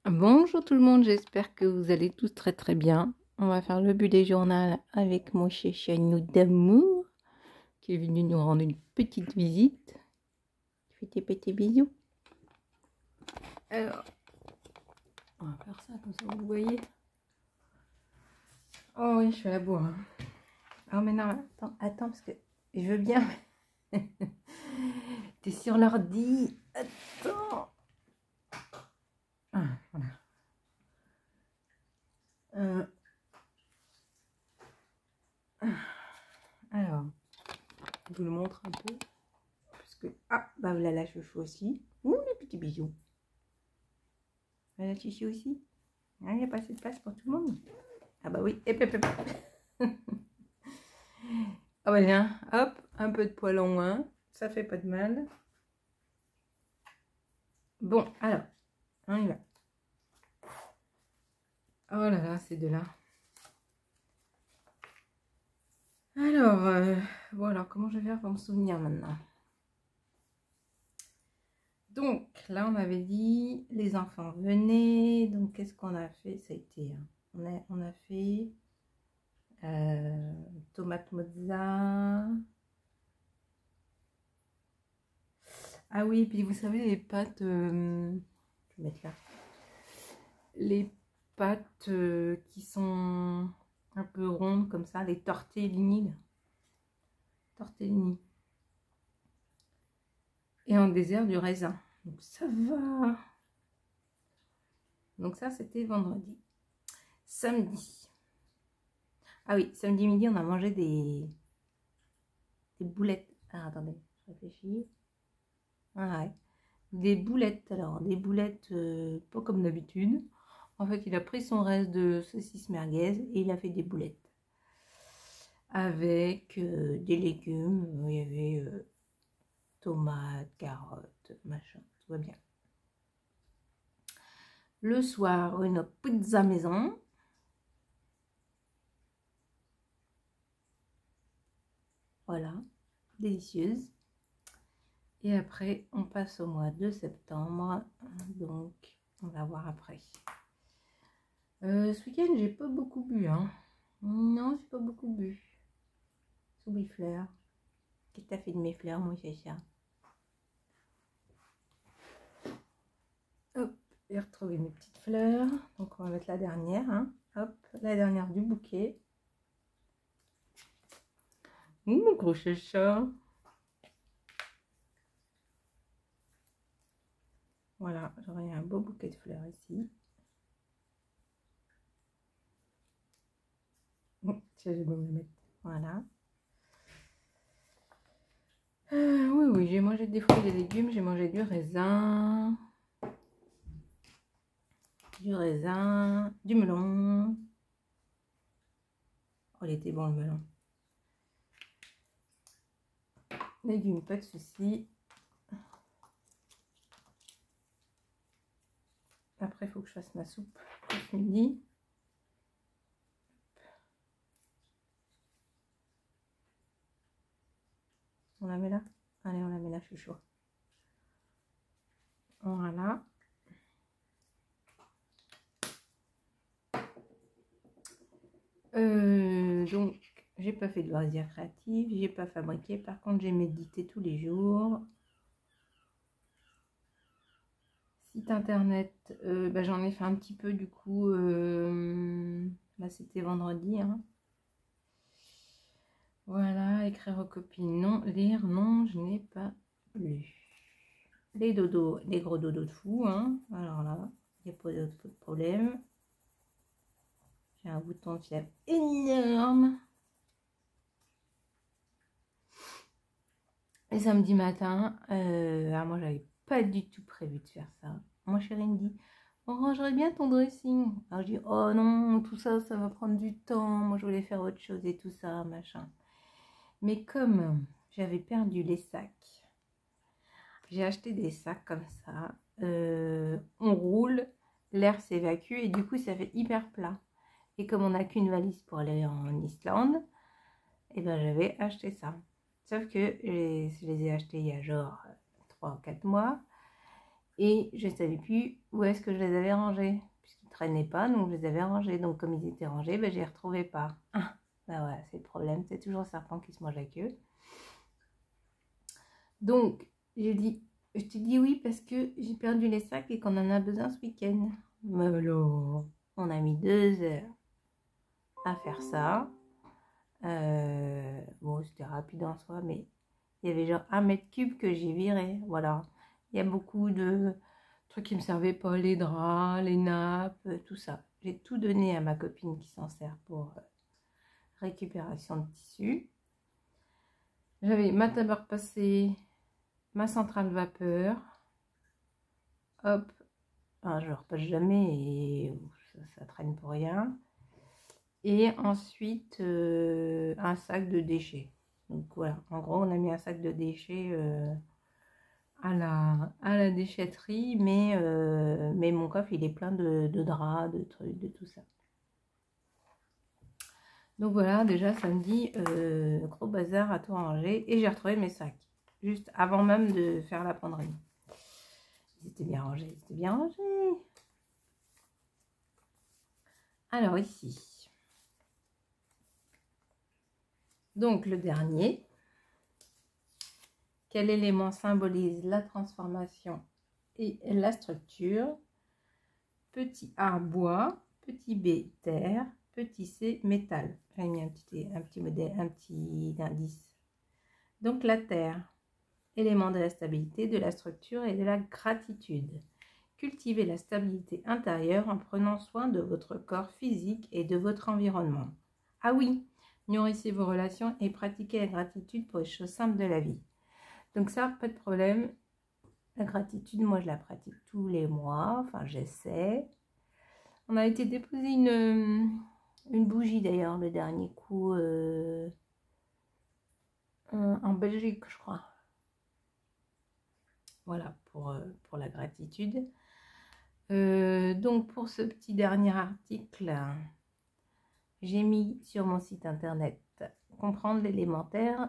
Bonjour tout le monde, j'espère que vous allez tous très très bien. On va faire le bullet journal avec mon chéchanou d'amour qui est venu nous rendre une petite visite. Fais tes petits bisous. Alors, on va faire ça comme ça vous voyez. Oh oui, je suis à la bourre. Hein. Oh mais non, attends parce que je veux bien. T'es sur l'ordi. Attends. Ah, voilà. Alors, je vous le montre un peu. Parce que, ah, bah voilà la chouchou aussi. Ouh, les petits bisous. La chichi aussi. Il n'y a pas assez de place pour tout le monde. Ah bah oui. Et ah bah viens, hop, un peu de poil en moins. Ça fait pas de mal. Bon, alors, on y va. Oh là là, c'est de là. Alors, bon alors, comment je vais faire pour me souvenir maintenant? Donc, là, on avait dit, les enfants venaient. Donc, qu'est-ce qu'on a fait? Ça a été, on a fait tomate mozza. Ah oui, puis vous savez, les pâtes, je vais mettre là. Les pâtes qui sont un peu rondes comme ça, les tortellini. Tortellini. Et en dessert du raisin. Donc ça va. Donc ça, c'était vendredi. Samedi. Ah oui, samedi midi, on a mangé des boulettes. Ah, attendez, je réfléchis. Ah ouais. Des boulettes, alors, des boulettes pas comme d'habitude. En fait, il a pris son reste de saucisse merguez et il a fait des boulettes. Avec des légumes, il y avait tomates, carottes, machin, tout va bien. Le soir, une pizza maison. Voilà, délicieuse. Et après, on passe au mois de septembre. Donc, on va voir après. Ce week-end, j'ai pas beaucoup bu. Hein. Non, j'ai pas beaucoup bu. Sous mes fleurs. Qu'est-ce que t'as fait de mes fleurs, mon chat? Hop, j'ai retrouvé mes petites fleurs. Donc, on va mettre la dernière. Hein. Hop, la dernière du bouquet. Ouh, mon gros chat. Voilà, j'aurai un beau bouquet de fleurs ici. Je vais me le mettre. Voilà. Oui, oui, j'ai mangé des fruits et des légumes. J'ai mangé du raisin. Du melon. Oh, il était bon le melon. Légumes, pas de soucis. Après, il faut que je fasse ma soupe ce midi. On la met là? Allez, on la met là, je suis chaud. Voilà. Donc, j'ai pas fait de loisirs créatifs, j'ai pas fabriqué. Par contre, j'ai médité tous les jours. Site internet, bah, j'en ai fait un petit peu du coup. Là, c'était vendredi. Hein. Voilà, écrire aux copines, non. Lire, non, je n'ai pas lu. Les dodos, les gros dodos de fou. Hein. Alors là, il n'y a pas de problème. J'ai un bouton de fièvre énorme. Et samedi matin, alors moi j'avais pas du tout prévu de faire ça. Moi chérie me dit, on rangerait bien ton dressing. Alors je dis, oh non, tout ça, ça va prendre du temps. Moi je voulais faire autre chose et tout ça, machin. Mais comme j'avais perdu les sacs, j'ai acheté des sacs comme ça. On roule, l'air s'évacue et du coup ça fait hyper plat. Et comme on n'a qu'une valise pour aller en Islande, et ben j'avais acheté ça. Sauf que je les ai achetés il y a genre 3 ou 4 mois. Et je ne savais plus où est-ce que je les avais rangés. Puisqu'ils ne traînaient pas, donc je les avais rangés. Donc comme ils étaient rangés, ben, je ne les retrouvais pas. Ah, ben voilà, c'est le problème. C'est toujours le serpent qui se mange la queue. Donc, je te dis oui parce que j'ai perdu les sacs et qu'on en a besoin ce week-end. Mais alors, on a mis 2 heures à faire ça. Bon, c'était rapide en soi, mais il y avait genre 1 m3 que j'ai viré. Voilà. Il y a beaucoup de trucs qui ne me servaient pas, les draps, les nappes, tout ça. J'ai tout donné à ma copine qui s'en sert pour récupération de tissu. J'avais ma table à repasser, ma centrale vapeur. Hop. Ah, je ne repasse jamais et ça traîne pour rien. Et ensuite, un sac de déchets. Donc voilà, en gros, on a mis un sac de déchets à la déchetterie, mais mon coffre, il est plein de draps, de trucs, de tout ça. Donc voilà, déjà samedi, gros bazar à tout ranger. Et j'ai retrouvé mes sacs, juste avant même de faire la penderie. Ils étaient bien rangés, ils étaient bien rangés. Alors ici. Donc le dernier, quel élément symbolise la transformation et la structure? Petit A, bois, petit B, terre, petit C, métal. J'ai mis un petit modèle, un petit indice. Donc la terre, élément de la stabilité, de la structure et de la gratitude. Cultivez la stabilité intérieure en prenant soin de votre corps physique et de votre environnement. Ah oui, nourrissez vos relations et pratiquez la gratitude pour les choses simples de la vie. Donc ça, pas de problème. La gratitude, moi, je la pratique tous les mois. Enfin, j'essaie. On a été déposer une bougie, d'ailleurs, le dernier coup en Belgique, je crois. Voilà, pour la gratitude. Donc, pour ce petit dernier article, j'ai mis sur mon site internet « Comprendre l'élémentaire »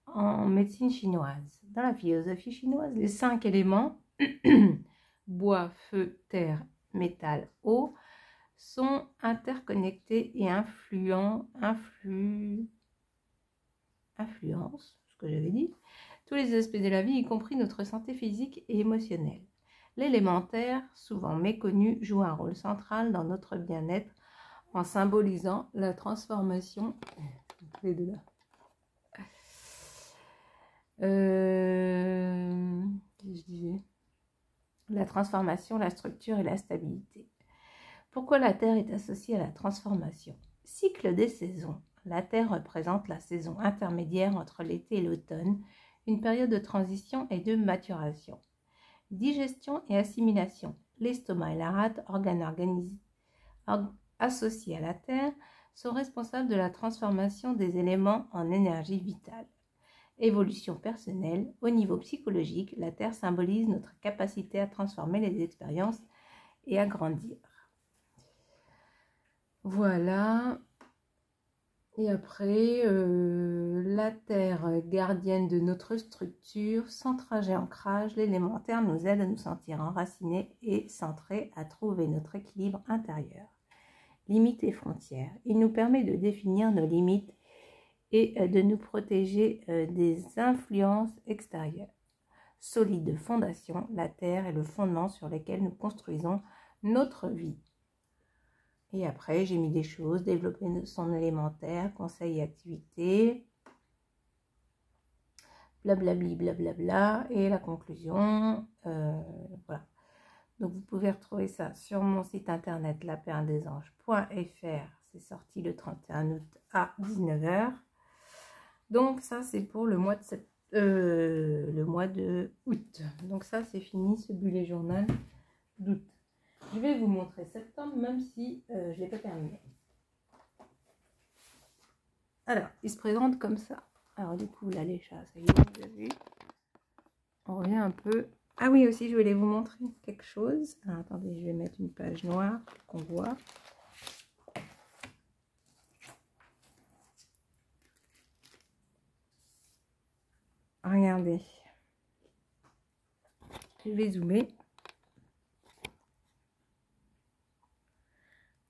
en médecine chinoise. Dans la philosophie chinoise, les 5 éléments, bois, feu, terre, métal, eau, sont interconnectés et influencent, ce que j'avais dit, tous les aspects de la vie, y compris notre santé physique et émotionnelle. L'élémentaire, souvent méconnu, joue un rôle central dans notre bien-être en symbolisant la transformation. Les deux là. Je disais la transformation, la structure et la stabilité. Pourquoi la Terre est associée à la transformation? Cycle des saisons. La Terre représente la saison intermédiaire entre l'été et l'automne, une période de transition et de maturation. Digestion et assimilation. L'estomac et la rate, organes associés à la Terre, sont responsables de la transformation des éléments en énergie vitale. Évolution personnelle. Au niveau psychologique, la Terre symbolise notre capacité à transformer les expériences et à grandir. Voilà. Et après, la terre gardienne de notre structure, centrage et ancrage, l'élémentaire nous aide à nous sentir enracinés et centrés, à trouver notre équilibre intérieur. Limites et frontières. Il nous permet de définir nos limites et de nous protéger des influences extérieures. Solide fondation, la terre est le fondement sur lequel nous construisons notre vie. Et après, j'ai mis des choses, développer son élémentaire, conseils et activités, blablabli, blablabla, et la conclusion, voilà. Donc, vous pouvez retrouver ça sur mon site internet laperledesanges.fr. C'est sorti le 31 août à 19 h. Donc, ça, c'est pour le mois de août. Donc, ça, c'est fini, ce bullet journal d'août. Je vais vous montrer septembre, même si je ne l'ai pas terminé. Alors, il se présente comme ça. Alors, du coup, là, les chats, ça y est, vous avez vu. On revient un peu. Ah oui, aussi, je voulais vous montrer quelque chose. Alors, attendez, je vais mettre une page noire pour qu'on voit. Regardez. Je vais zoomer.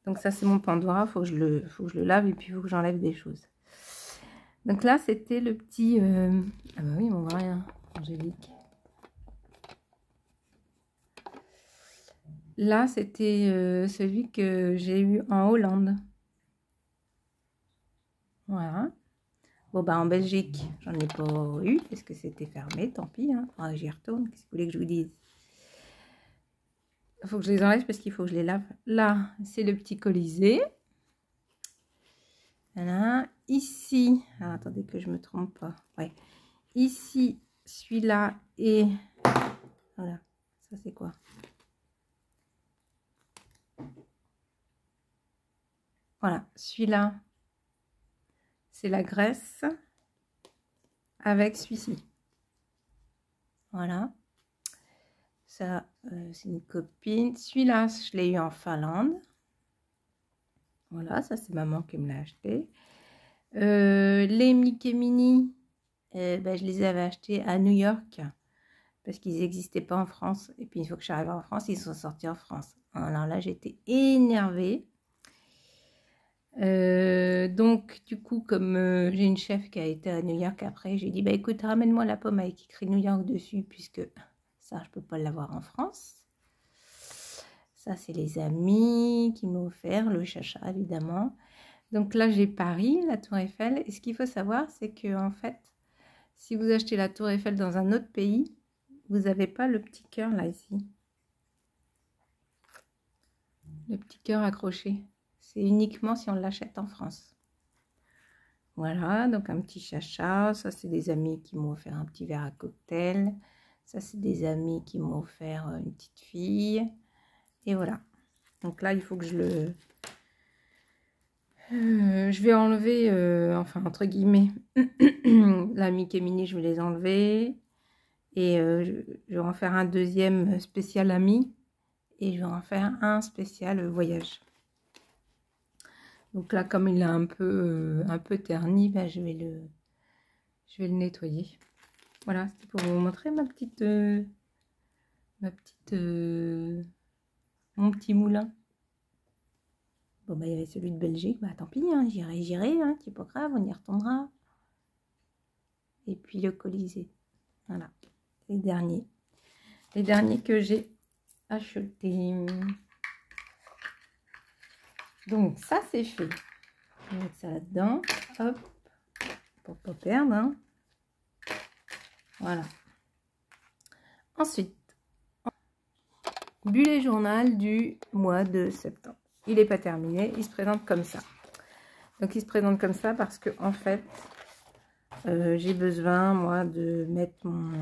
Donc ça, c'est mon Pandora. Faut que je le lave et puis il faut que j'enlève des choses. Donc là, c'était le petit... Ah bah oui, on voit rien, Angélique. Là, c'était celui que j'ai eu en Hollande. Voilà. Bon, bah en Belgique, j'en ai pas eu parce que c'était fermé, tant pis. Hein. Ah, j'y retourne, qu'est-ce que vous voulez que je vous dise? Il faut que je les enlève parce qu'il faut que je les lave. Là, c'est le petit colisée. Voilà. Ici, alors, attendez que je me trompe pas. Ouais. Ici, celui-là et... Voilà, ça c'est quoi? Voilà, celui-là, c'est la graisse avec celui-ci. Voilà. Ça, c'est une copine. Celui-là, je l'ai eu en Finlande. Voilà, ça c'est maman qui me l'a acheté. Les Mickey Mini, ben, je les avais achetés à New York parce qu'ils n'existaient pas en France. Et puis une fois que je suis arrivée en France, ils sont sortis en France. Alors là, j'étais énervée. Donc du coup, comme j'ai une chef qui a été à New York après, j'ai dit bah écoute, ramène-moi la pomme avec écrit New York dessus, puisque ça je peux pas l'avoir en France. Ça c'est les amis qui m'ont offert, le chacha évidemment. Donc là j'ai Paris, la Tour Eiffel, et ce qu'il faut savoir c'est que en fait, si vous achetez la Tour Eiffel dans un autre pays, vous n'avez pas le petit cœur là ici, le petit cœur accroché. C'est uniquement si on l'achète en France. Voilà, donc un petit chacha. Ça, c'est des amis qui m'ont offert un petit verre à cocktail. Ça, c'est des amis qui m'ont offert une petite fille. Et voilà. Donc là, il faut que je le... je vais enlever, enfin, entre guillemets, la Mickey Mini, je vais les enlever. Et je vais en faire un deuxième spécial ami. Et je vais en faire un spécial voyage. Donc là, comme il est un peu terni, ben, je vais le nettoyer. Voilà, c'était pour vous montrer mon petit moulin. Bon, bah, il y avait celui de Belgique, bah tant pis, hein, j'irai, hein, c'est pas grave, on y retournera. Et puis le Colisée. Voilà, les derniers que j'ai achetés. Donc, ça, c'est fait. Je vais mettre ça là-dedans. Hop. Pour pas perdre. Hein. Voilà. Ensuite, bullet journal du mois de septembre. Il n'est pas terminé. Il se présente comme ça. Donc, il se présente comme ça parce que, en fait, j'ai besoin, moi, de mettre mon...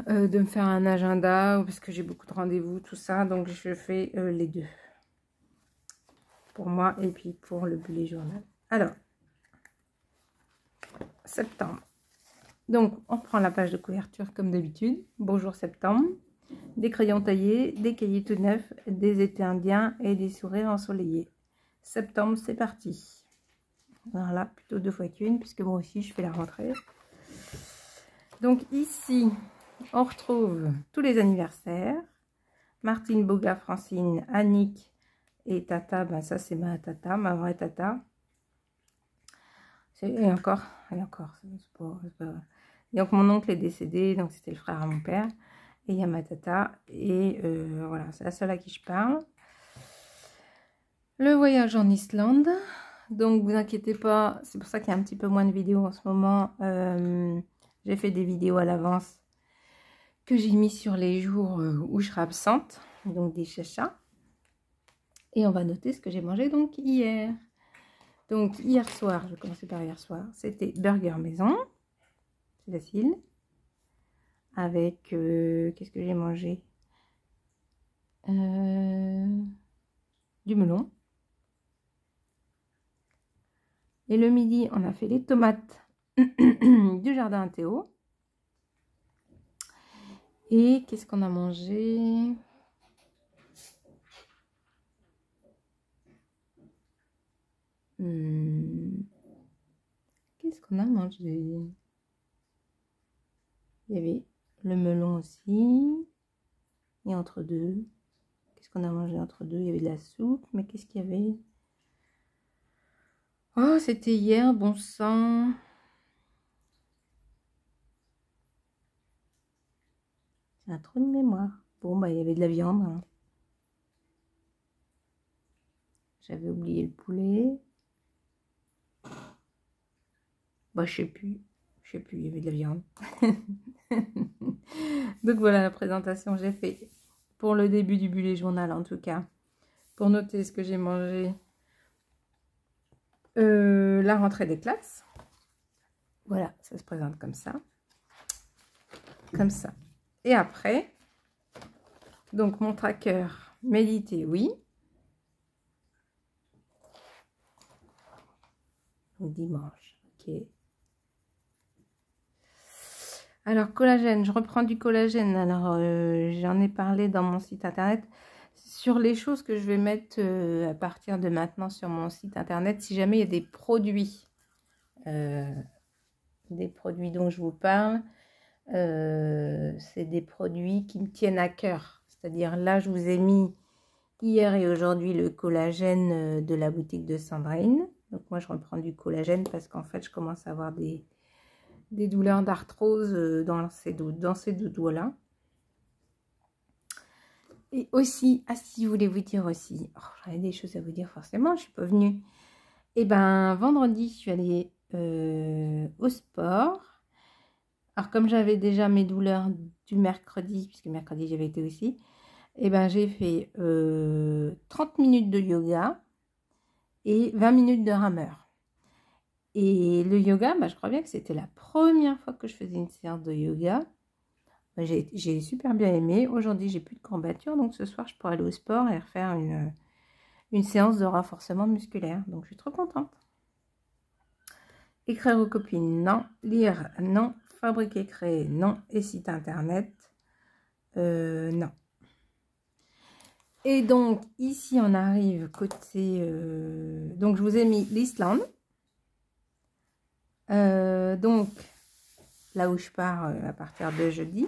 de me faire un agenda parce que j'ai beaucoup de rendez-vous, tout ça. Donc, je fais les deux. Pour moi et puis pour le bullet journal. Alors, septembre. Donc, on prend la page de couverture comme d'habitude. Bonjour septembre. Des crayons taillés, des cahiers tout neufs, des étés indiens et des sourires ensoleillés. Septembre, c'est parti. Voilà, plutôt 2 fois qu'une, puisque moi aussi, je fais la rentrée. Donc, ici, on retrouve tous les anniversaires. Martine, Boga, Francine, Annick et Tata. Ben, ça, c'est ma Tata, ma vraie Tata. Et encore, c'est pas... Et donc mon oncle est décédé, donc c'était le frère à mon père. Et il y a ma tata, et voilà, c'est la seule à qui je parle. Le voyage en Islande, donc vous inquiétez pas, c'est pour ça qu'il y a un petit peu moins de vidéos en ce moment. J'ai fait des vidéos à l'avance que j'ai mis sur les jours où je serai absente, donc des chachas. Et on va noter ce que j'ai mangé donc hier. Donc hier soir, je vais commencer par hier soir, c'était burger maison, c'est facile. Avec, qu'est-ce que j'ai mangé? Du melon. Et le midi, on a fait les tomates du jardin à Théo. Et qu'est-ce qu'on a mangé? Qu'est-ce qu'on a mangé? Il y avait le melon aussi. Et entre deux. Qu'est-ce qu'on a mangé entre deux? Il y avait de la soupe, mais qu'est-ce qu'il y avait? Oh, c'était hier, bon sang. C'est un trou de mémoire. Bon, bah, il y avait de la viande. Hein. J'avais oublié le poulet. Bah, je sais plus. Je sais plus, il y avait de la viande. Donc voilà la présentation que j'ai fait pour le début du bullet journal en tout cas. Pour noter ce que j'ai mangé. La rentrée des classes. Voilà, ça se présente comme ça. Comme ça. Et après, donc mon tracker, méditer, oui. Donc dimanche, ok. Alors, collagène, je reprends du collagène. Alors, j'en ai parlé dans mon site internet. Sur les choses que je vais mettre à partir de maintenant sur mon site internet, si jamais il y a des produits dont je vous parle, c'est des produits qui me tiennent à cœur. C'est-à-dire, là, je vous ai mis hier et aujourd'hui le collagène de la boutique de Sandrine. Donc, moi, je reprends du collagène parce qu'en fait, je commence à avoir des douleurs d'arthrose dans ces deux doigts-là. Et aussi, si vous voulez vous dire aussi, j'avais des choses à vous dire forcément, je ne suis pas venue. Et ben vendredi, je suis allée au sport. Alors comme j'avais déjà mes douleurs du mercredi, puisque mercredi j'avais été aussi, et ben j'ai fait 30 minutes de yoga et 20 minutes de rameur. Et le yoga, je crois bien que c'était la première fois que je faisais une séance de yoga. J'ai super bien aimé. Aujourd'hui, j'ai plus de courbatures, donc ce soir, je pourrais aller au sport et refaire une séance de renforcement musculaire. Donc, je suis trop contente. Écrire aux copines, non. Lire, non. Fabriquer, créer, non. Et site internet, non. Et donc, ici, on arrive côté... donc, je vous ai mis l'Islande. Donc, là où je pars à partir de jeudi.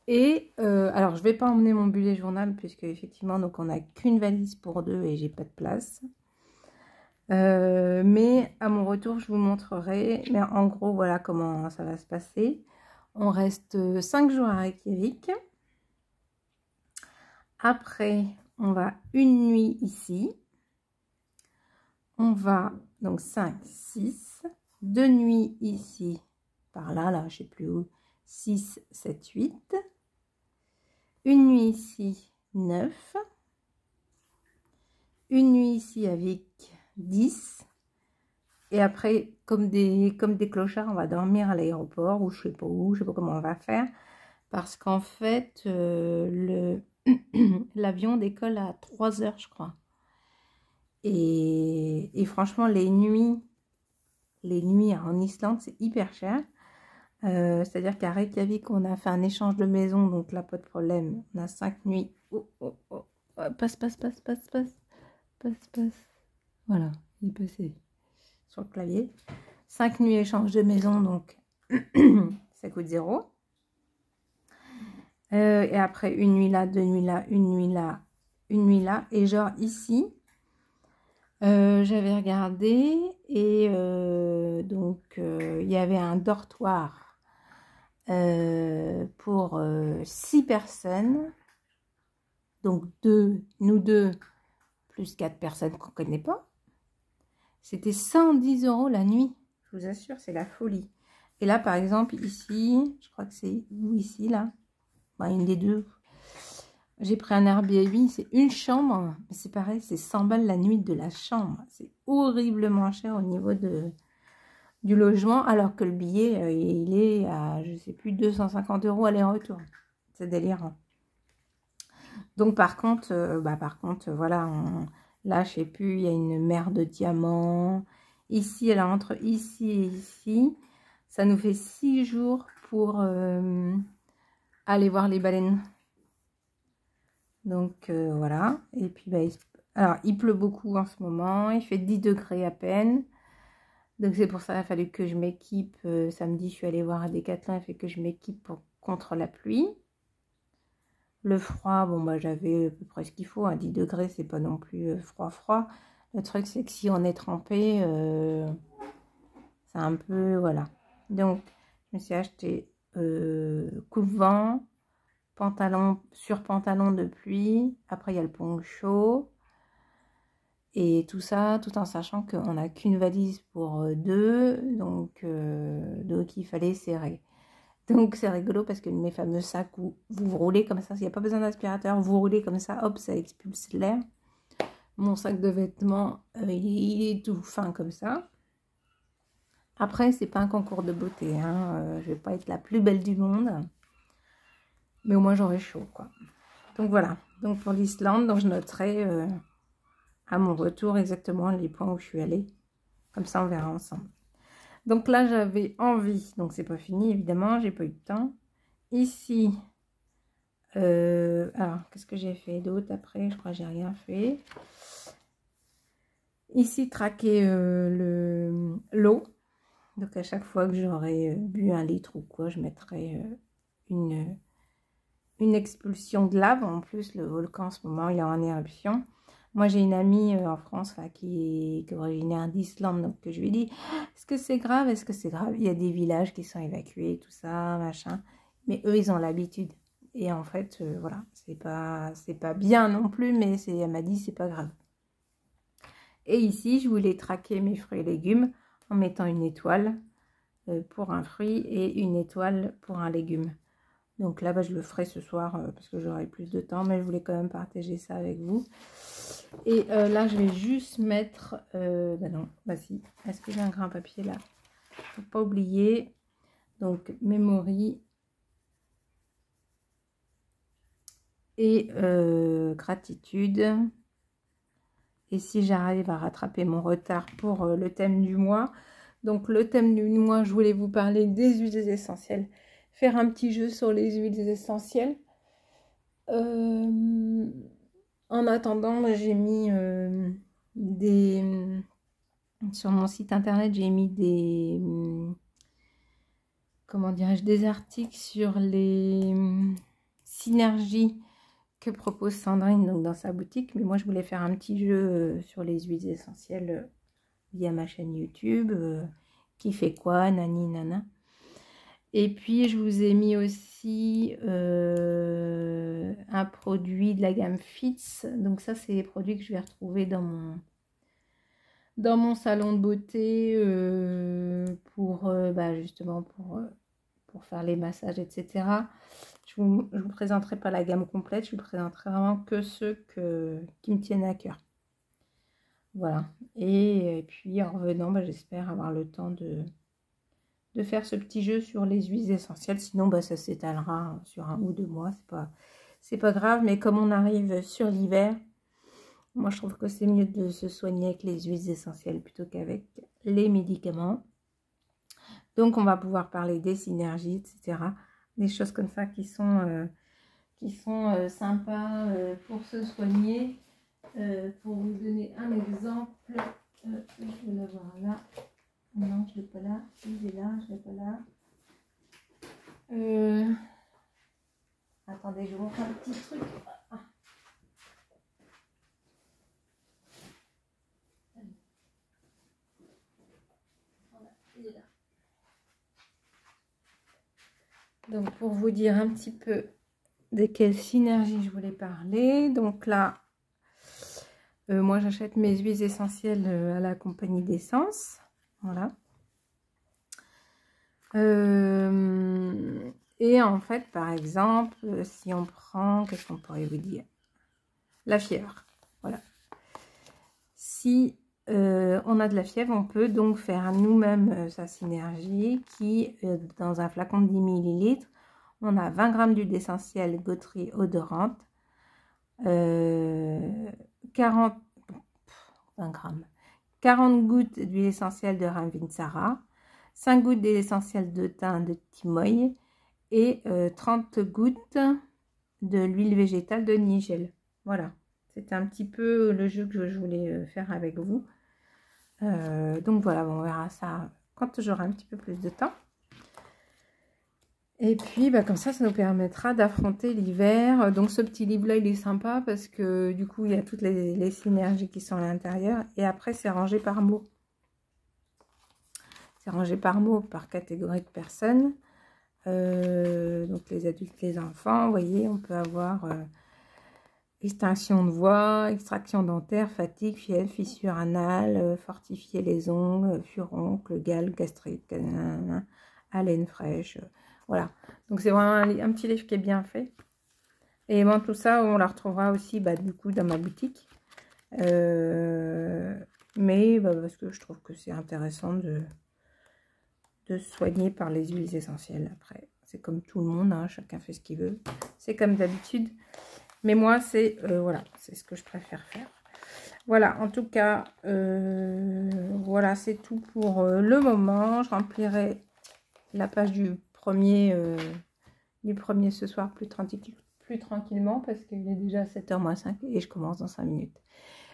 Et alors, je ne vais pas emmener mon bullet journal puisque effectivement, donc on n'a qu'une valise pour deux et j'ai pas de place. Mais à mon retour, je vous montrerai. Mais en gros, voilà comment ça va se passer. On reste 5 jours à Reykjavik. Après, on va une nuit ici. On va donc 5, 6. 2 nuits ici, par là, je sais plus où. 6, 7, 8. Une nuit ici, 9. Une nuit ici avec 10. Et après, comme des clochards, on va dormir à l'aéroport ou je sais pas où, je sais pas comment on va faire. Parce qu'en fait, l'avion décolle à 3 heures, je crois. Et franchement, les nuits en Islande, c'est hyper cher. C'est-à-dire qu'à Reykjavik, on a fait un échange de maison, donc là, pas de problème. On a 5 nuits. Oh, oh, oh. Passe. Voilà, il est passé sur le clavier. 5 nuits échange de maison, donc ça coûte 0. Et après, une nuit là, 2 nuits là, une nuit là, une nuit là. Et genre ici, j'avais regardé et donc il y avait un dortoir pour 6 personnes, donc nous deux, plus 4 personnes qu'on ne connaît pas. C'était 110 € la nuit, je vous assure, c'est la folie. Et là, par exemple, ici, je crois que c'est où ici, là, une des deux. J'ai pris un Airbnb, c'est une chambre, mais c'est pareil, c'est 100 balles la nuit de la chambre. C'est horriblement cher au niveau du logement, alors que le billet, il est à, je sais plus, 250 € aller-retour. C'est délirant. Donc, par contre, voilà, là, je sais plus, il y a une mer de diamants. Ici, elle entre ici et ici. Ça nous fait 6 jours pour aller voir les baleines. Donc, voilà. Et puis, alors, il pleut beaucoup en ce moment. Il fait 10 degrés à peine. Donc, c'est pour ça qu'il a fallu que je m'équipe. Samedi, je suis allée voir à Decathlon. Il fait que je m'équipe contre la pluie. Le froid, bon bah j'avais à peu près ce qu'il faut, à 10 degrés, c'est pas non plus froid. Le truc c'est que si on est trempé, c'est un peu, voilà. Donc je me suis acheté coupe-vent, pantalon, sur pantalon de pluie, après il y a le poncho, et tout ça, tout en sachant qu'on n'a qu'une valise pour deux, donc il fallait serrer. Donc c'est rigolo parce que mes fameux sacs où vous roulez comme ça, il n'y a pas besoin d'aspirateur, vous roulez comme ça, hop, ça expulse l'air. Mon sac de vêtements, il est tout fin comme ça. Après, c'est pas un concours de beauté, hein. Je vais pas être la plus belle du monde, mais au moins j'aurai chaud, quoi. Donc voilà, donc pour l'Islande, donc je noterai à mon retour exactement les points où je suis allée. Comme ça, on verra ensemble. Donc là, j'avais envie, donc c'est pas fini évidemment, j'ai pas eu de temps. Ici, alors qu'est-ce que j'ai fait d'autre après? Je crois que j'ai rien fait. Ici, traquer l'eau. Donc à chaque fois que j'aurai bu 1 litre ou quoi, je mettrai une expulsion de lave. En plus, le volcan en ce moment, il est en éruption. Moi, j'ai une amie en France là, qui est originaire d'Islande, donc je lui ai dit, est-ce que c'est grave? Est-ce que c'est grave? Il y a des villages qui sont évacués, tout ça, machin. Mais eux, ils ont l'habitude. Et en fait, voilà, c'est pas bien non plus, mais elle m'a dit, c'est pas grave. Et ici, je voulais traquer mes fruits et légumes en mettant une étoile pour un fruit et une étoile pour un légume. Donc là, bah, je le ferai ce soir parce que j'aurai plus de temps, mais je voulais quand même partager ça avec vous. Et là, je vais juste mettre... bah non, bah si. Est-ce que j'ai un grain papier là? Faut pas oublier. Donc, memory. Et gratitude. Et si j'arrive à rattraper mon retard pour le thème du mois. Donc, le thème du mois, je voulais vous parler des huiles essentielles. Faire un petit jeu sur les huiles essentielles. En attendant, j'ai mis sur mon site internet, j'ai mis des comment dirais-je, des articles sur les synergies que propose Sandrine donc dans sa boutique. Mais moi, je voulais faire un petit jeu sur les huiles essentielles via ma chaîne YouTube. Qui fait quoi, nani nana. Et puis, je vous ai mis aussi un produit de la gamme Fitz. Donc ça, c'est les produits que je vais retrouver dans mon salon de beauté pour bah, justement pour faire les massages, etc. Je vous présenterai pas la gamme complète, je vous présenterai vraiment que ceux qui me tiennent à cœur. Voilà. Et puis, en revenant, bah, j'espère avoir le temps de faire ce petit jeu sur les huiles essentielles. Sinon, bah, ça s'étalera sur 1 ou 2 mois. C'est pas grave. Mais comme on arrive sur l'hiver, moi, je trouve que c'est mieux de se soigner avec les huiles essentielles plutôt qu'avec les médicaments. Donc, on va pouvoir parler des synergies, etc. Des choses comme ça qui sont sympas pour se soigner. Pour vous donner un exemple, je vais l'avoir là. Non, je ne l'ai pas là. Il est là, je ne l'ai pas là. Attendez, je vais vous montrer un petit truc. Ah. Voilà, il est là. Donc, pour vous dire un petit peu de quelle synergie je voulais parler. Donc là, moi, j'achète mes huiles essentielles à la compagnie d'essence. Voilà. Et en fait, par exemple, si on prend, qu'est-ce qu'on pourrait vous dire? La fièvre. Voilà. Si on a de la fièvre, on peut donc faire nous-mêmes sa synergie qui, dans un flacon de 10 ml, on a 20 g d'huile essentielle Gautry odorante, 40 gouttes d'huile essentielle de Ravinsara, 5 gouttes d'huile essentielle de thym de Timoy et 30 gouttes de l'huile végétale de Nigel. Voilà, c'était un petit peu le jeu que je voulais faire avec vous. Donc voilà, on verra ça quand j'aurai un petit peu plus de temps. Et puis, bah, comme ça nous permettra d'affronter l'hiver. Donc, ce petit livre-là, il est sympa parce que du coup, il y a toutes les synergies qui sont à l'intérieur. Et après, c'est rangé par mots. C'est rangé par mots, par catégorie de personnes. Donc, les adultes, les enfants. Vous voyez, on peut avoir extinction de voix, extraction dentaire, fatigue, fièvre, fissure anale, fortifier les ongles, furoncle, gale, gastrite, haleine fraîche. Voilà, donc c'est vraiment un petit livre qui est bien fait. Et bon, tout ça, on la retrouvera aussi du coup dans ma boutique. Mais parce que je trouve que c'est intéressant de se soigner par les huiles essentielles. Après, c'est comme tout le monde, hein, chacun fait ce qu'il veut. C'est comme d'habitude. Mais moi, c'est voilà, c'est ce que je préfère faire. Voilà, en tout cas, voilà, c'est tout pour le moment. Je remplirai la page du premier ce soir plus tranquillement parce qu'il est déjà 7h moins 5 et je commence dans 5 minutes.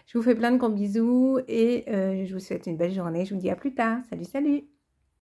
Je vous fais plein de gros bisous et je vous souhaite une belle journée. Je vous dis à plus tard. Salut, salut!